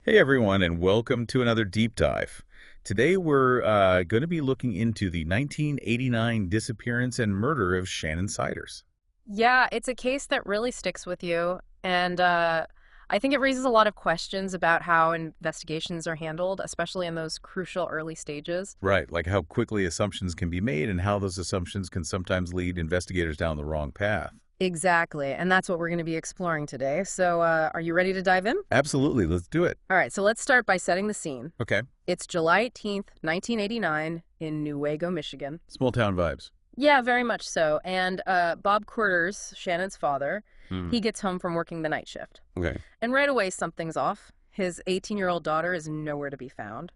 Hey everyone, and welcome to another deep dive. Today we're going to be looking into the 1989 disappearance and murder of Shannon Siders. Yeah, it's a case that really sticks with you. And I think it raises a lot of questions about how investigations are handled, especially in those crucial early stages. Right, like how quickly assumptions can be made and how those assumptions can sometimes lead investigators down the wrong path. Exactly. And that's what we're going to be exploring today. So are you ready to dive in? Absolutely, let's do it. All right, so let's start by setting the scene. Okay, It's July 18th, 1989, in Newaygo, Michigan. small town vibes. Yeah, very much so. And Bob Quarters, Shannon's father, he gets home from working the night shift. Okay. And right away, something's off. His 18-year-old daughter is nowhere to be found.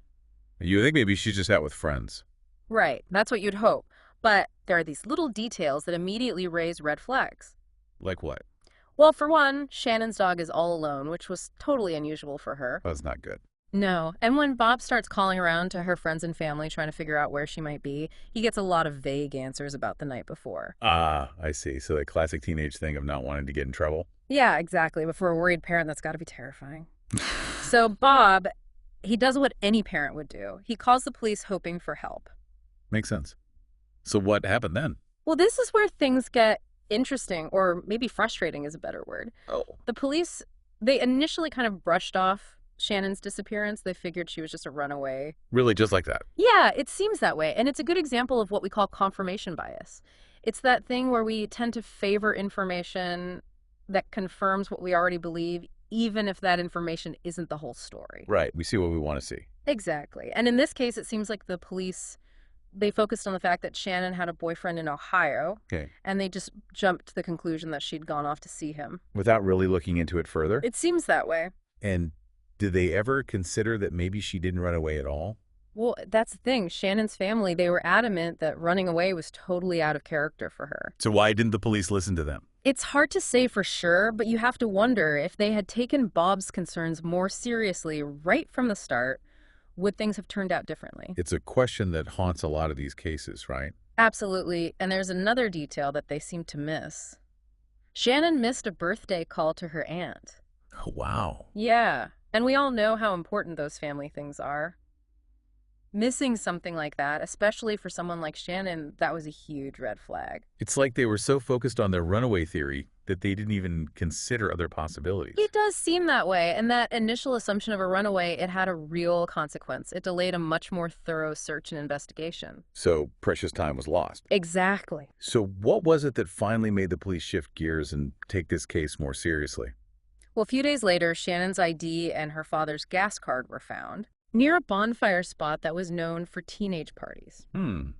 You think maybe she's just out with friends? Right, that's what you'd hope. But there are these little details that immediately raise red flags. Like what? Well, for one, Shannon's dog is all alone, which was totally unusual for her. That's not good. No, and when Bob starts calling around to her friends and family trying to figure out where she might be, he gets a lot of vague answers about the night before. Ah, I see. So the classic teenage thing of not wanting to get in trouble. Yeah, exactly. But for a worried parent, that's got to be terrifying. So Bob, he does what any parent would do. He calls the police hoping for help. Makes sense. So what happened then? Well, this is where things get interesting, or maybe frustrating is a better word. Oh. The police, they initially kind of brushed off Shannon's disappearance. They figured she was just a runaway. Really, just like that? Yeah, it seems that way. And it's a good example of what we call confirmation bias. It's that thing where we tend to favor information that confirms what we already believe, even if that information isn't the whole story. Right, we see what we want to see. Exactly. And in this case, it seems like the police, they focused on the fact that Shannon had a boyfriend in Ohio, Okay. and they just jumped to the conclusion that she'd gone off to see him. Without really looking into it further? It seems that way. And did they ever consider that maybe she didn't run away at all? Well, that's the thing. Shannon's family, they were adamant that running away was totally out of character for her. So why didn't the police listen to them? It's hard to say for sure, but you have to wonder if they had taken Bob's concerns more seriously right from the start, would things have turned out differently? It's a question that haunts a lot of these cases, right? Absolutely. And there's another detail that they seem to miss. Shannon missed a birthday call to her aunt. Oh, wow. Yeah, and we all know how important those family things are. Missing something like that, especially for someone like Shannon, that was a huge red flag. It's like they were so focused on their runaway theory that they didn't even consider other possibilities. It does seem that way, and that initial assumption of a runaway, it had a real consequence. It delayed a much more thorough search and investigation. So precious time was lost. Exactly. So what was it that finally made the police shift gears and take this case more seriously? Well, a few days later, Shannon's ID and her father's gas card were found near a bonfire spot that was known for teenage parties. And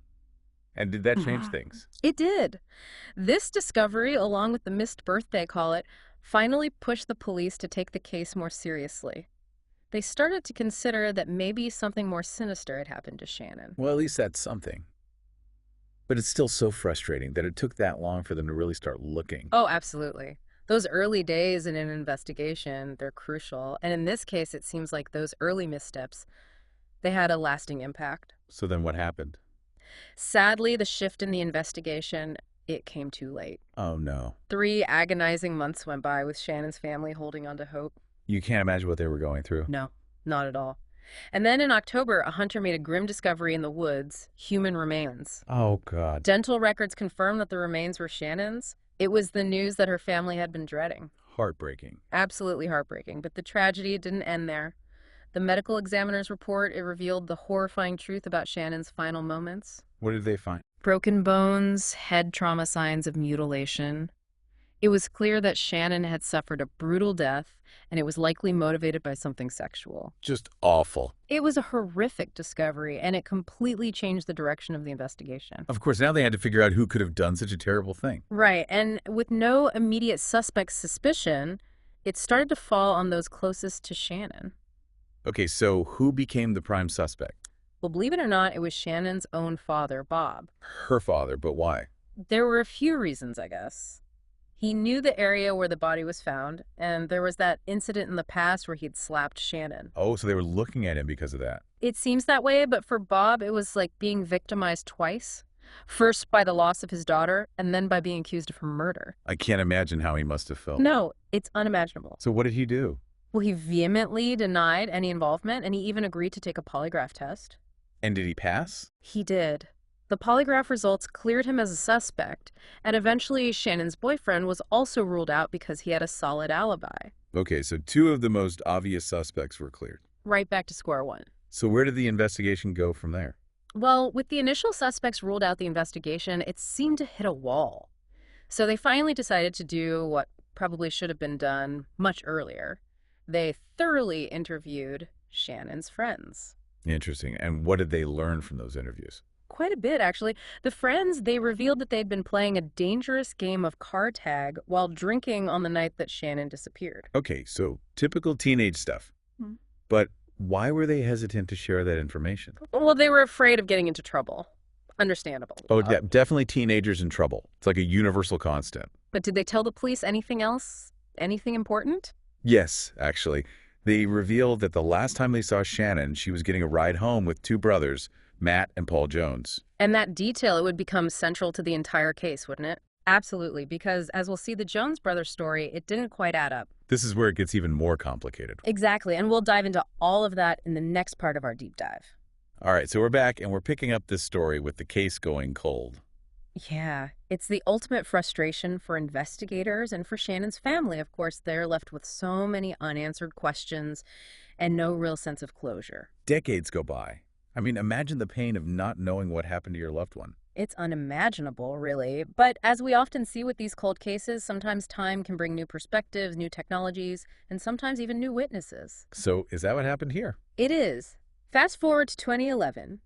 did that change things? It did. This discovery, along with the missed birthday call it, finally pushed the police to take the case more seriously. They started to consider that maybe something more sinister had happened to Shannon. Well, at least that's something. But it's still so frustrating that it took that long for them to really start looking. Oh, absolutely. Those early days in an investigation, they're crucial. And in this case, it seems like those early missteps, they had a lasting impact. So then what happened? Sadly, the shift in the investigation, it came too late. Oh, no. 3 agonizing months went by with Shannon's family holding on to hope. You can't imagine what they were going through. No, not at all. And then in October, a hunter made a grim discovery in the woods, human remains. Oh, God. Dental records confirmed that the remains were Shannon's. It was the news that her family had been dreading. Heartbreaking. Absolutely heartbreaking. But the tragedy didn't end there. The medical examiner's report, it revealed the horrifying truth about Shannon's final moments. What did they find? Broken bones, head trauma signs of mutilation. It was clear that Shannon had suffered a brutal death, and it was likely motivated by something sexual. Just awful. It was a horrific discovery, and it completely changed the direction of the investigation. Of course, now they had to figure out who could have done such a terrible thing. Right, and with no immediate suspect suspicion, it started to fall on those closest to Shannon. Okay, so who became the prime suspect? Well, believe it or not, it was Shannon's own father, Bob. Her father, but why? There were a few reasons, I guess. He knew the area where the body was found, and there was that incident in the past where he'd slapped Shannon. Oh, so they were looking at him because of that. It seems that way, but for Bob, it was like being victimized twice. First by the loss of his daughter, and then by being accused of her murder. I can't imagine how he must have felt. No, it's unimaginable. So what did he do? Well, he vehemently denied any involvement, and he even agreed to take a polygraph test. And did he pass? He did. The polygraph results cleared him as a suspect, and eventually Shannon's boyfriend was also ruled out because he had a solid alibi. Okay, so two of the most obvious suspects were cleared. Right back to square one. So where did the investigation go from there? Well, with the initial suspects ruled out the investigation, it seemed to hit a wall. So they finally decided to do what probably should have been done much earlier. They thoroughly interviewed Shannon's friends. Interesting. And what did they learn from those interviews? Quite a bit, actually. The friends, they revealed that they'd been playing a dangerous game of car tag while drinking on the night that Shannon disappeared. Okay, so typical teenage stuff. Hmm. But why were they hesitant to share that information? Well, they were afraid of getting into trouble. Understandable. Oh, yeah, definitely teenagers in trouble. It's like a universal constant. But did they tell the police anything else? Anything important? Yes, actually. They revealed that the last time they saw Shannon, she was getting a ride home with two brothers, Matt and Paul Jones. And that detail, it would become central to the entire case, wouldn't it? Absolutely, because as we'll see the Jones brothers story, it didn't quite add up. This is where it gets even more complicated. Exactly, and we'll dive into all of that in the next part of our deep dive. All right, so we're back, and we're picking up this story with the case going cold. Yeah, it's the ultimate frustration for investigators and for Shannon's family. Of course, they're left with so many unanswered questions and no real sense of closure. Decades go by. I mean, imagine the pain of not knowing what happened to your loved one. It's unimaginable, really. But as we often see with these cold cases, sometimes time can bring new perspectives, new technologies, and sometimes even new witnesses. So is that what happened here? It is. Fast forward to 2011,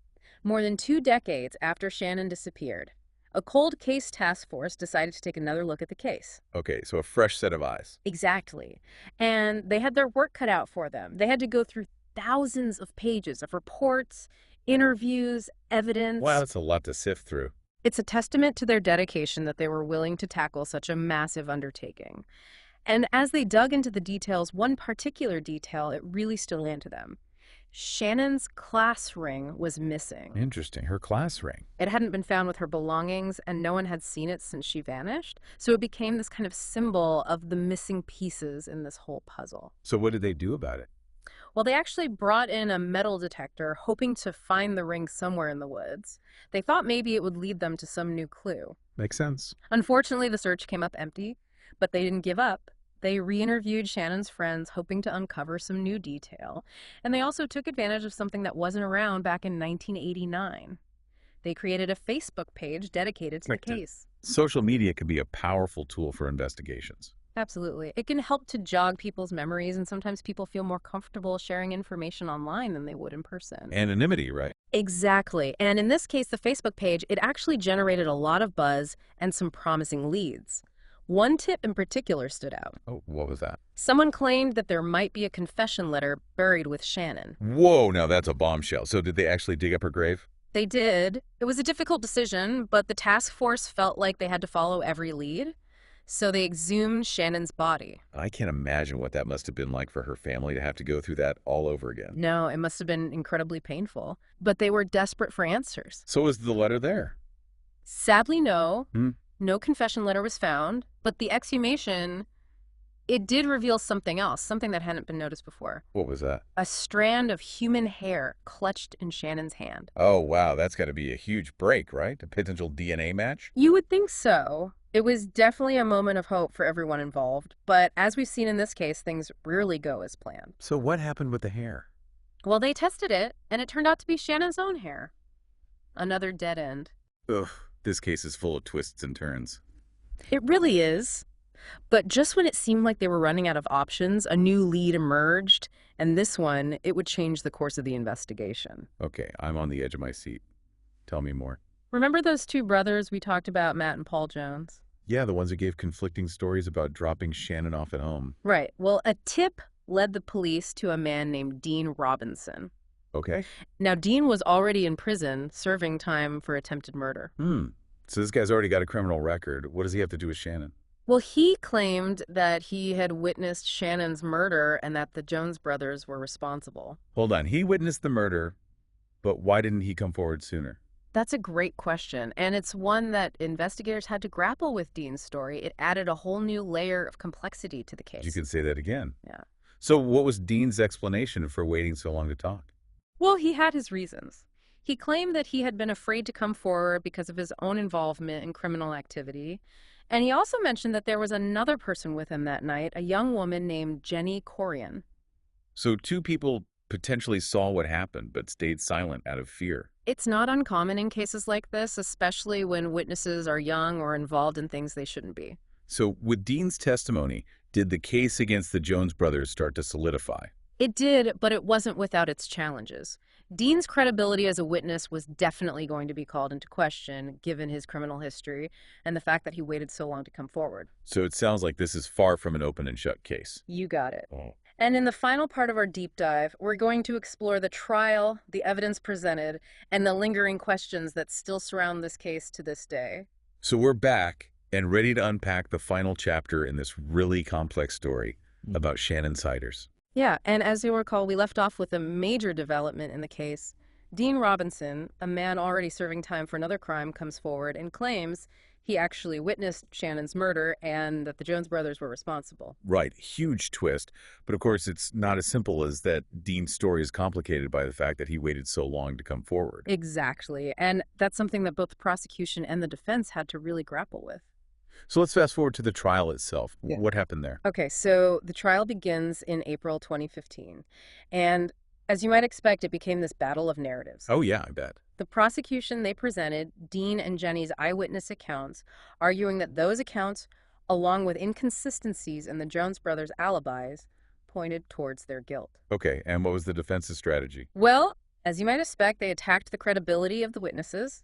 more than 2 decades after Shannon disappeared. A cold case task force decided to take another look at the case. Okay, so a fresh set of eyes. Exactly. And they had their work cut out for them. They had to go through thousands of pages of reports, interviews, evidence. Wow, that's a lot to sift through. It's a testament to their dedication that they were willing to tackle such a massive undertaking. And as they dug into the details, one particular detail, it really stood out to them. Shannon's class ring was missing. Interesting. Her class ring. It hadn't been found with her belongings, and no one had seen it since she vanished. So it became this kind of symbol of the missing pieces in this whole puzzle. So what did they do about it? Well, they actually brought in a metal detector, hoping to find the ring somewhere in the woods. They thought maybe it would lead them to some new clue. Makes sense. Unfortunately, the search came up empty, but they didn't give up. They re-interviewed Shannon's friends, hoping to uncover some new detail. And they also took advantage of something that wasn't around back in 1989. They created a Facebook page dedicated to the case. Social media can be a powerful tool for investigations. Absolutely. It can help to jog people's memories, and sometimes people feel more comfortable sharing information online than they would in person. Anonymity, right? Exactly. And in this case, the Facebook page, it actually generated a lot of buzz and some promising leads. One tip in particular stood out. Oh, what was that? Someone claimed that there might be a confession letter buried with Shannon. Whoa, now that's a bombshell. So did they actually dig up her grave? They did. It was a difficult decision, but the task force felt like they had to follow every lead. So they exhumed Shannon's body. I can't imagine what that must have been like for her family to have to go through that all over again. No, it must have been incredibly painful. But they were desperate for answers. So was the letter there? Sadly, no. No confession letter was found, but the exhumation, it did reveal something else, something that hadn't been noticed before. What was that? A strand of human hair clutched in Shannon's hand. Oh, wow, that's got to be a huge break, right? A potential DNA match? You would think so. It was definitely a moment of hope for everyone involved, but as we've seen in this case, things rarely go as planned. So what happened with the hair? Well, they tested it, and it turned out to be Shannon's own hair. Another dead end. Ugh, this case is full of twists and turns. It really is. But just when it seemed like they were running out of options, a new lead emerged, and this one, it would change the course of the investigation. Okay, I'm on the edge of my seat. Tell me more. Remember those two brothers we talked about, Matt and Paul Jones? Yeah, the ones who gave conflicting stories about dropping Shannon off at home. Right. Well, a tip led the police to a man named Dean Robinson. Okay. Now, Dean was already in prison, serving time for attempted murder. So this guy's already got a criminal record. What does he have to do with Shannon? Well, he claimed that he had witnessed Shannon's murder and that the Jones brothers were responsible. Hold on. He witnessed the murder, but why didn't he come forward sooner? That's a great question, and it's one that investigators had to grapple with Dean's story. It added a whole new layer of complexity to the case. You could say that again. Yeah. So what was Dean's explanation for waiting so long to talk? Well, he had his reasons. He claimed that he had been afraid to come forward because of his own involvement in criminal activity. And he also mentioned that there was another person with him that night, a young woman named Jenny Corian. So two people potentially saw what happened but stayed silent out of fear. It's not uncommon in cases like this, especially when witnesses are young or involved in things they shouldn't be. So with Dean's testimony, did the case against the Jones brothers start to solidify? It did, but it wasn't without its challenges. Dean's credibility as a witness was definitely going to be called into question, given his criminal history and the fact that he waited so long to come forward. So it sounds like this is far from an open and shut case. You got it. Oh. And in the final part of our deep dive, we're going to explore the trial, the evidence presented, and the lingering questions that still surround this case to this day. So we're back and ready to unpack the final chapter in this really complex story about Shannon Siders. Yeah, and as you'll recall, we left off with a major development in the case. Dean Robinson, a man already serving time for another crime, comes forward and claims he actually witnessed Shannon's murder and that the Jones brothers were responsible. Right, huge twist. But of course, it's not as simple as that. Dean's story is complicated by the fact that he waited so long to come forward. Exactly, and that's something that both the prosecution and the defense had to really grapple with. So let's fast forward to the trial itself. Yeah. What happened there? Okay, so the trial begins in April 2015, and as you might expect, it became this battle of narratives. Oh, yeah, I bet. The prosecution, they presented Dean and Jenny's eyewitness accounts, arguing that those accounts, along with inconsistencies in the Jones brothers' alibis, pointed towards their guilt. Okay, and what was the defense's strategy? Well, as you might expect, they attacked the credibility of the witnesses.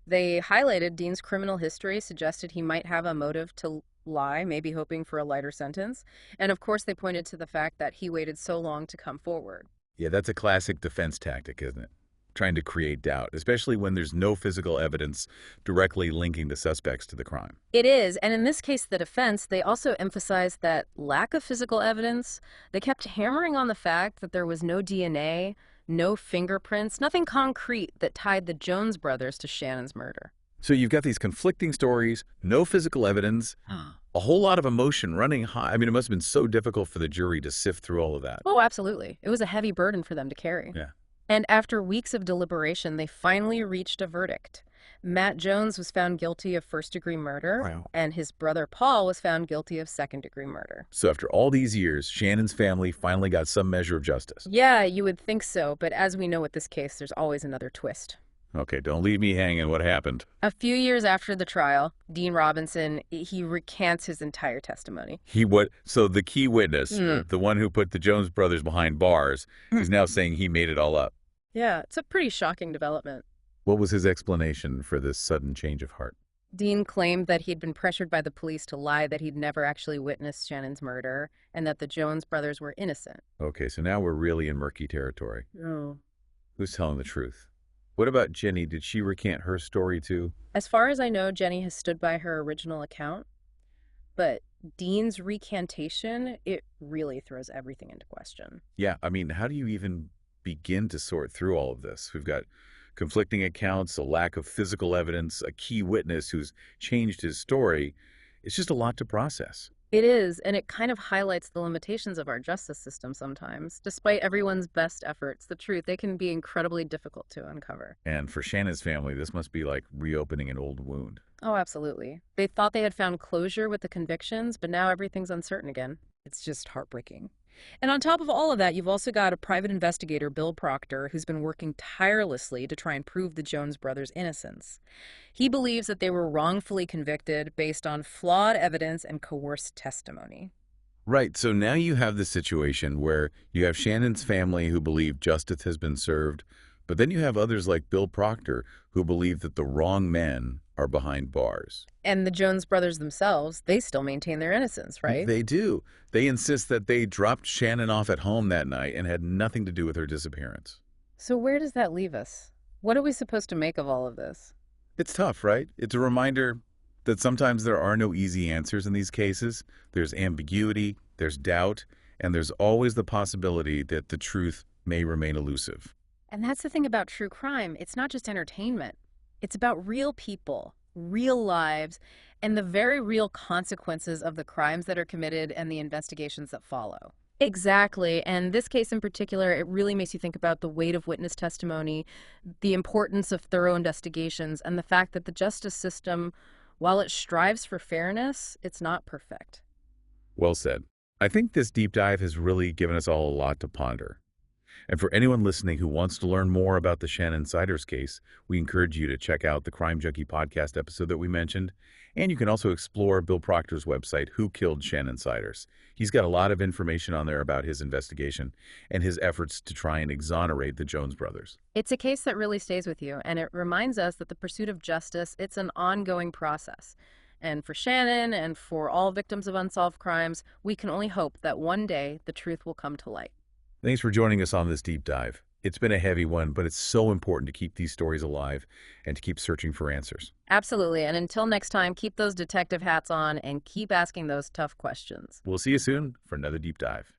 They highlighted Dean's criminal history, suggested he might have a motive to lie, maybe hoping for a lighter sentence. And of course, they pointed to the fact that he waited so long to come forward. Yeah, that's a classic defense tactic, isn't it? Trying to create doubt, especially when there's no physical evidence directly linking the suspects to the crime. It is, and in this case, the defense, they also emphasized that lack of physical evidence. They kept hammering on the fact that there was no DNA, no fingerprints, nothing concrete that tied the Jones brothers to Shannon's murder. So you've got these conflicting stories, no physical evidence, a whole lot of emotion running high. I mean, it must have been so difficult for the jury to sift through all of that. Oh, absolutely. It was a heavy burden for them to carry. Yeah. And after weeks of deliberation, they finally reached a verdict. Matt Jones was found guilty of first-degree murder, Wow. and his brother Paul was found guilty of second-degree murder. So after all these years, Shannon's family finally got some measure of justice. Yeah, you would think so, but as we know with this case, there's always another twist. Okay, don't leave me hanging. What happened? A few years after the trial, Dean Robinson, he recants his entire testimony. So the key witness, the one who put the Jones brothers behind bars, is now saying he made it all up. Yeah, it's a pretty shocking development. What was his explanation for this sudden change of heart? Dean claimed that he'd been pressured by the police to lie that he'd never actually witnessed Shannon's murder and that the Jones brothers were innocent. Okay, so now we're really in murky territory. Oh. Who's telling the truth? What about Jenny? Did she recant her story too? As far as I know, Jenny has stood by her original account, but Dean's recantation, it really throws everything into question. Yeah, I mean, how do you even begin to sort through all of this? We've got conflicting accounts, a lack of physical evidence, a key witness who's changed his story. It's just a lot to process. It is, and it kind of highlights the limitations of our justice system sometimes. Despite everyone's best efforts, the truth, they can be incredibly difficult to uncover. And for Shannon's family, this must be like reopening an old wound. Oh, absolutely. They thought they had found closure with the convictions, but now everything's uncertain again. It's just heartbreaking. And on top of all of that, you've also got a private investigator, Bill Proctor, who's been working tirelessly to try and prove the Jones brothers' innocence. He believes that they were wrongfully convicted based on flawed evidence and coerced testimony. Right, so now you have the situation where you have Shannon's family who believe justice has been served, but then you have others like Bill Proctor who believe that the wrong men are behind bars. And the Jones brothers themselves, they still maintain their innocence, right? They do. They insist that they dropped Shannon off at home that night and had nothing to do with her disappearance. So where does that leave us? What are we supposed to make of all of this? It's tough, right? It's a reminder that sometimes there are no easy answers in these cases. There's ambiguity, there's doubt, and there's always the possibility that the truth may remain elusive. And that's the thing about true crime. It's not just entertainment. It's about real people, real lives, and the very real consequences of the crimes that are committed and the investigations that follow. Exactly. And this case in particular, it really makes you think about the weight of witness testimony, the importance of thorough investigations, and the fact that the justice system, while it strives for fairness, it's not perfect. Well said. I think this deep dive has really given us all a lot to ponder. And for anyone listening who wants to learn more about the Shannon Siders case, we encourage you to check out the Crime Junkie podcast episode that we mentioned. And you can also explore Bill Proctor's website, Who Killed Shannon Siders. He's got a lot of information on there about his investigation and his efforts to try and exonerate the Jones brothers. It's a case that really stays with you, and it reminds us that the pursuit of justice, it's an ongoing process. And for Shannon and for all victims of unsolved crimes, we can only hope that one day the truth will come to light. Thanks for joining us on this deep dive. It's been a heavy one, but it's so important to keep these stories alive and to keep searching for answers. Absolutely. And until next time, keep those detective hats on and keep asking those tough questions. We'll see you soon for another deep dive.